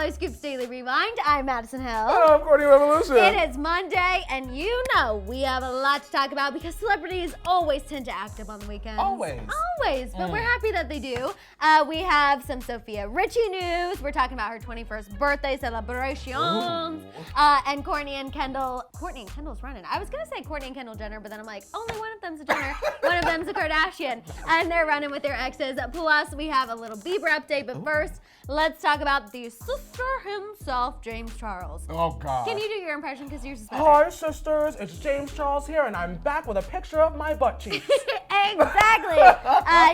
Hollyscoop's Daily Rewind. I'm Madison Hill. I'm Courtney Revolution. It is Monday, and you know we have a lot to talk about because celebrities always tend to act up on the weekends. Always. But we're happy that they do. We have some Sofia Richie news. We're talking about her 21st birthday celebrations. And Courtney and Kendall's running. I was going to say Courtney and Kendall Jenner, but then I'm like, only one of them's a Jenner, one of them's a Kardashian. And they're running with their exes. Plus, we have a little Bieber update, but first, let's talk about the sister himself, James Charles. Oh, God. Can you do your impression, because yours is better? Hi, sisters. It's James Charles here, and I'm back with a picture of my butt cheeks. Exactly.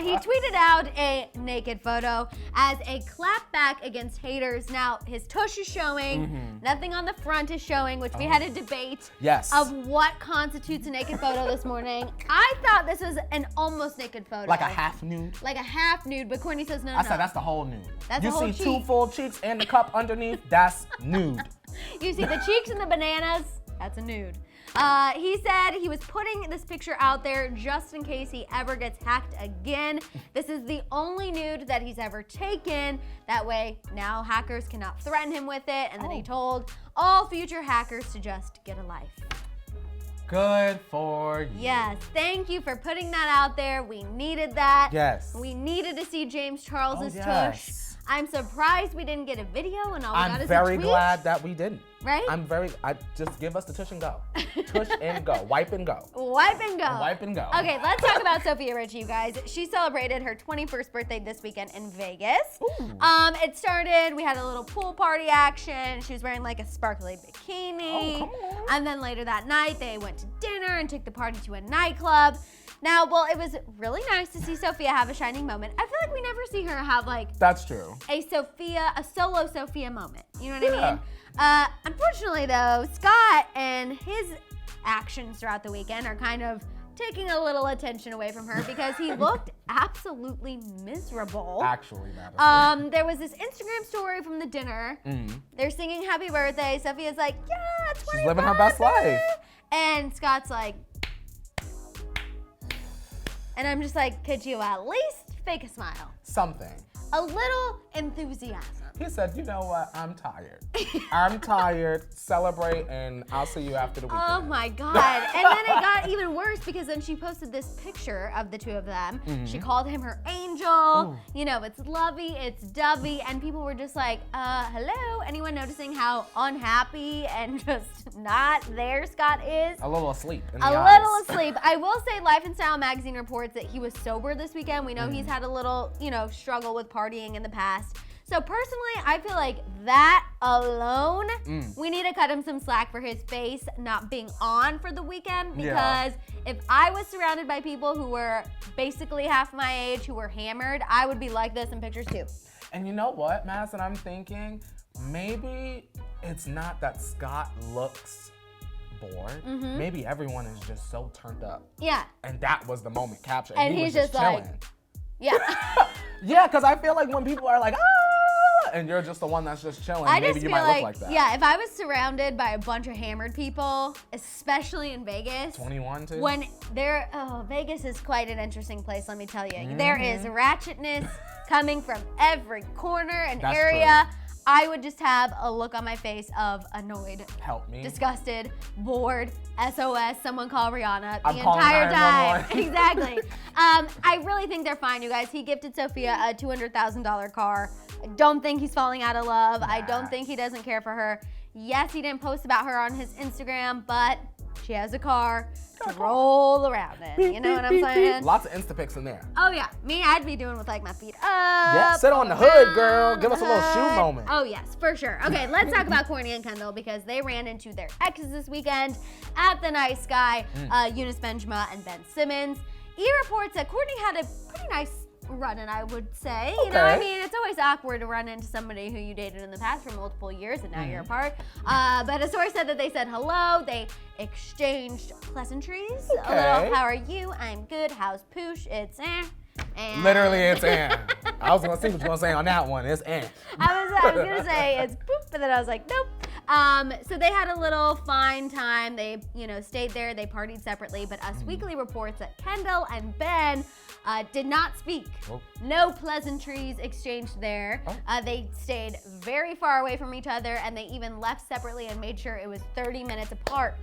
He tweeted out a naked photo as a clapback against haters. Now, his tush is showing, nothing on the front is showing, which we had a debate of what constitutes a naked photo this morning. I thought this was an almost naked photo. Like a half nude? Like a half nude, but Courtney says no, I said that's the whole nude. That's you the whole see cheek. two full cheeks and the cup underneath, that's nude. You see the cheeks and the bananas, that's a nude. He said he was putting this picture out there just in case he ever gets hacked again. This is the only nude that he's ever taken. That way, now hackers cannot threaten him with it. And then he told all future hackers to just get a life. Good for you. Yes, thank you for putting that out there. We needed that. Yes. We needed to see James Charles's yes. tush. I'm surprised we didn't get a video and all we got is a tweet. I'm very glad that we didn't. Right? Just give us the tush and go. Tush and go. Wipe and go. Wipe and go. Wipe and go. Okay, let's talk about Sofia Richie, you guys. She celebrated her 21st birthday this weekend in Vegas. Ooh. It started, we had a little pool party action. She was wearing like a sparkly bikini. Oh, come on. And then later that night, they went to dinner and took the party to a nightclub. Now, well, it was really nice to see Sofia have a shining moment. I feel like we never see her have like That's true. a solo Sofia moment. You know what I mean? Unfortunately though, Scott and his actions throughout the weekend are kind of taking a little attention away from her because he looked absolutely miserable. Actually, Madison. There was this Instagram story from the dinner. They're singing happy birthday. Sophia's like, yeah, 25. She's living her best life. And Scott's like, and I'm just like, could you at least fake a smile? Something. A little enthusiasm. He said, you know what, I'm tired. I'm tired, celebrate, and I'll see you after the weekend. Oh my God. And then it got even worse because then she posted this picture of the two of them. She called him her angel. Ooh. You know, it's lovey, it's dovey. And people were just like, hello? Anyone noticing how unhappy and just not there Scott is? A little asleep in the A eyes. little asleep. I will say Life and Style magazine reports that he was sober this weekend. We know he's had a little, struggle with partying in the past. So personally, I feel like that alone, we need to cut him some slack for his face not being on for the weekend because if I was surrounded by people who were basically half my age, who were hammered, I would be like this in pictures too. And you know what, Madison, I'm thinking maybe it's not that Scott looks bored. Maybe everyone is just so turned up. Yeah. And that was the moment captured. And he he's was just like, chilling. yeah. Yeah, because I feel like when people are like, and you're just the one that's just chilling, maybe you might look like that. Yeah, if I was surrounded by a bunch of hammered people, especially in Vegas. 21 too? When Vegas is quite an interesting place, let me tell you. There is ratchetness coming from every corner and That's area. I would just have a look on my face of annoyed, Help me. disgusted, bored, SOS, someone call Rihanna I'm the calling entire time. 911. Exactly. I really think they're fine, you guys. He gifted Sofia a $200,000 car. I don't think he's falling out of love. I don't think he doesn't care for her. Yes, he didn't post about her on his Instagram, but she has a car to roll around in. You know what I'm saying? Lots of Insta pics in there. Oh yeah, me, I'd be doing with like my feet up. Yeah, sit on the hood, girl. Give us a little shoe moment. Oh yes, for sure. Okay, let's talk about Courtney and Kendall because they ran into their exes this weekend at the Nice Guy, Eunice Benjamin and Ben Simmons. E! reports that Courtney had a pretty nice run-in, I would say. You know, I mean, it's always awkward to run into somebody who you dated in the past for multiple years and now you're apart. But a source said that they said hello, they exchanged pleasantries. A little, how are you? I'm good. How's Poosh? It's And literally, it's I was gonna see what you were gonna say on that one. It's I was gonna say it's poop, but then I was like, nope. So they had a little fine time. They, stayed there. They partied separately. But Us Weekly reports that Kendall and Ben did not speak. Oh. No pleasantries exchanged there. Oh. They stayed very far away from each other, and they even left separately and made sure it was 30 minutes apart.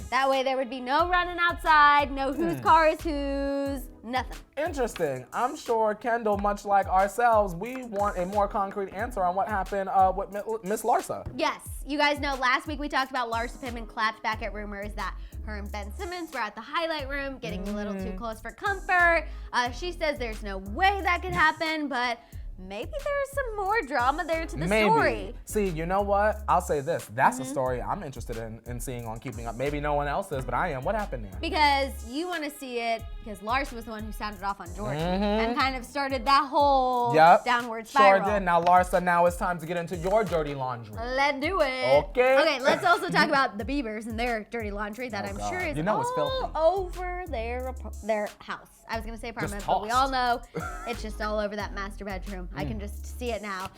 That way there would be no running outside, no whose car is whose, nothing. Interesting. I'm sure Kendall, much like ourselves, we want a more concrete answer on what happened with Miss Larsa. Yes, you guys know last week we talked about Larsa Pippen clapped back at rumors that her and Ben Simmons were at the highlight room getting a little too close for comfort. She says there's no way that could happen, but maybe there's some more drama there to the story. See, you know what? I'll say this. That's a story I'm interested in seeing on Keeping Up. Maybe no one else is, but I am. What happened there? Because you want to see it, because Larsa was the one who sounded off on Jordan and kind of started that whole downward spiral. Sure did. Now, Larsa, now it's time to get into your dirty laundry. Let's do it. Okay. Okay, let's also talk about the Biebers and their dirty laundry that I'm sure is it's filthy. all over their house. I was going to say apartment, but we all know it's just all over that master bedroom. I can just see it now.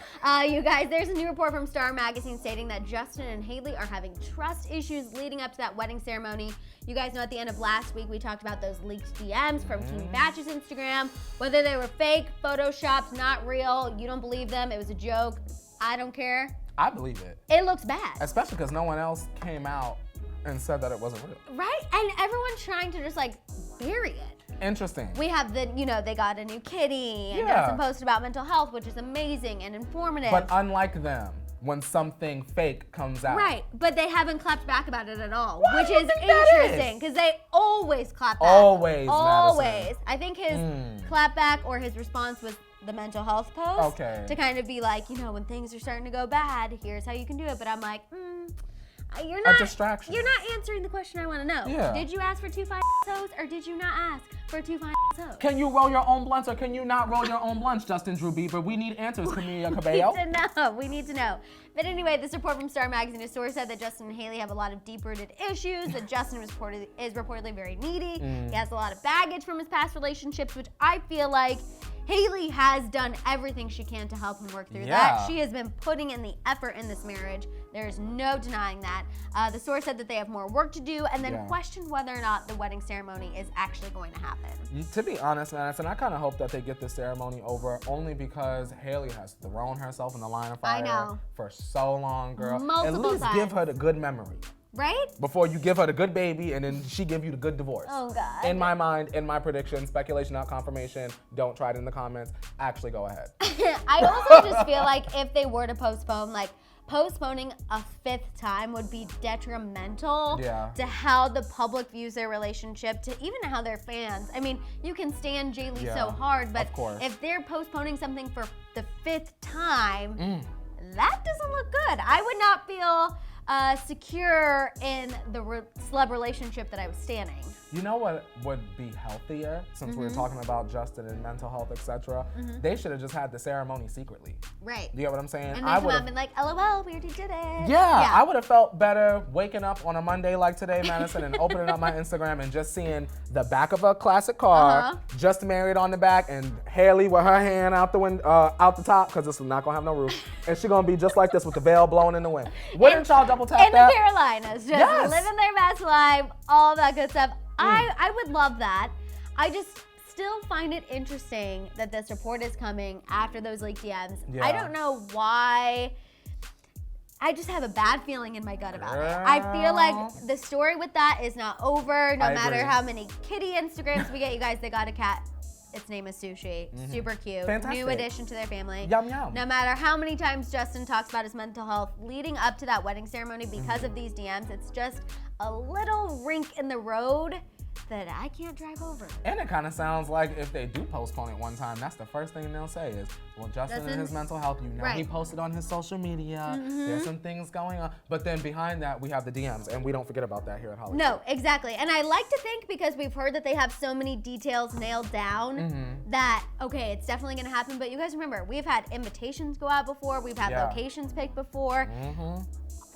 You guys, there's a new report from Star Magazine stating that Justin and Hailey are having trust issues leading up to that wedding ceremony. You guys know at the end of last week, we talked about those leaked DMs from King Batch's Instagram, whether they were fake, photoshopped, not real. You don't believe them. It was a joke. I don't care. I believe it. It looks bad. Especially because no one else came out and said that it wasn't real. Right? And everyone's trying to just bury it. Interesting. We have they got a new kitty and Justin posted about mental health, which is amazing and informative. But unlike them, when something fake comes out. Right, but they haven't clapped back about it at all, Why which do you is think that interesting because they always clap back. Always, Always. I think his clap back or his response was the mental health post. Okay. To kind of be like, when things are starting to go bad, here's how you can do it. But I'm like, you're not. A distraction. You're not answering the question I want to know. Yeah. Did you ask for 2 fine hoes or did you not ask for 2 fine hoes? Can you roll your own blunts or can you not roll your own blunts, Justin Drew Bieber? We need answers, Camila Cabello. We need to know. But anyway, this report from Star Magazine, a source said that Justin and Hailey have a lot of deep-rooted issues, that Justin is reportedly very needy. He has a lot of baggage from his past relationships, which I feel like Hailey has done everything she can to help him work through that. She has been putting in the effort in this marriage. There's no denying that. The source said that they have more work to do and then questioned whether or not the wedding ceremony is actually going to happen. To be honest, Madison, I kind of hope that they get this ceremony over only because Hailey has thrown herself in the line of fire for so long, girl. Multiple At least times. give her the good memory. Right? Before you give her the good baby and then she give you the good divorce. Oh, God. In my mind, in my prediction, speculation, not confirmation, don't try it in the comments. Actually, go ahead. I also just feel like if they were to postpone, postponing a 5th time would be detrimental to how the public views their relationship, to even how their fans. I mean, you can stand Jaylee so hard, but if they're postponing something for the 5th time, that doesn't look good. I would not feel secure in the celeb relationship that I was standing. You know what would be healthier, since we were talking about Justin and mental health, etc.? They should have just had the ceremony secretly. Right. You get what I'm saying? And then come out and been like, LOL, we already did it. Yeah, I would have felt better waking up on a Monday like today, Madison, and opening up my Instagram and just seeing the back of a classic car, just married on the back, and Hailey with her hand out the window, out the top, because this is not gonna have no roof, and she's gonna be just like this with the veil blowing in the wind. Wouldn't y'all double tap in that? the Carolinas, just living their best life, all that good stuff. I would love that. I just still find it interesting that this report is coming after those leaked DMs. I don't know why. I just have a bad feeling in my gut about it. I feel like the story with that is not over. No matter how many kitty Instagrams we get, you guys, they got a cat. Its name is Sushi. Super cute. Fantastic. New addition to their family. Yum, yum. No matter how many times Justin talks about his mental health leading up to that wedding ceremony because of these DMs, it's just a little rink in the road that I can't drive over. And it kind of sounds like if they do postpone it one time, that's the first thing they'll say is, well, Justin and his mental health, he posted on his social media, there's some things going on. But then behind that, we have the DMs, and we don't forget about that here at Hollyscoop. No, exactly. And I like to think, because we've heard that they have so many details nailed down, that, okay, it's definitely gonna happen. But you guys remember, we've had invitations go out before, we've had locations picked before.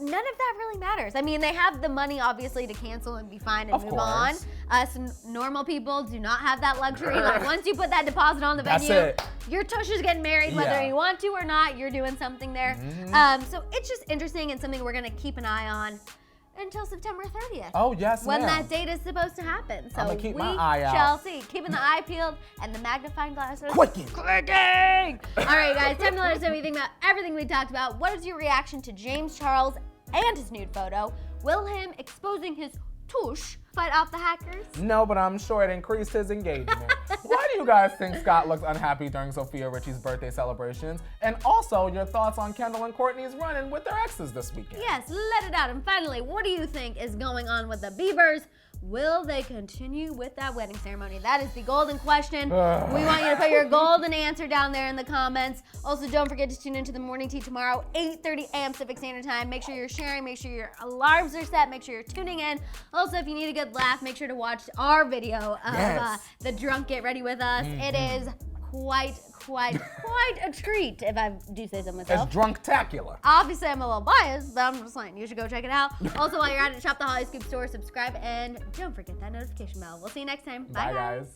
none of that really matters. I mean, they have the money, obviously, to cancel and be fine and move on. Us normal people do not have that luxury. Like, once you put that deposit on the venue, your tush is getting married, whether you want to or not, you're doing something there. So it's just interesting and something we're going to keep an eye on until September 30th. Oh, yes, when that date is supposed to happen. So I'm gonna keep my eye out. Shall see. Keeping the eye peeled and the magnifying glasses quicking. All right, guys, time to let us know what you think about everything we talked about. What is your reaction to James Charles and his nude photo? Will him exposing his tush fight off the hackers? No, but I'm sure it increased his engagement. Why do you guys think Scott looks unhappy during Sofia Richie's birthday celebrations? And also your thoughts on Kendall and Courtney's run-in with their exes this weekend. Yes, let it out. And finally, what do you think is going on with the Biebers? Will they continue with that wedding ceremony? That is the golden question. We want you to put your golden answer down there in the comments. Also, don't forget to tune into the morning tea tomorrow, 8:30 a.m. Pacific Standard Time. Make sure you're sharing, make sure your alarms are set, make sure you're tuning in. Also, if you need a good laugh, make sure to watch our video of the drunk get ready with us. It is quite a treat, if I do say so myself. It's drunktacular. Obviously, I'm a little biased, but I'm just saying, you should go check it out. Also, while you're at it, shop the Hollyscoop store, subscribe, and don't forget that notification bell. We'll see you next time. Bye guys.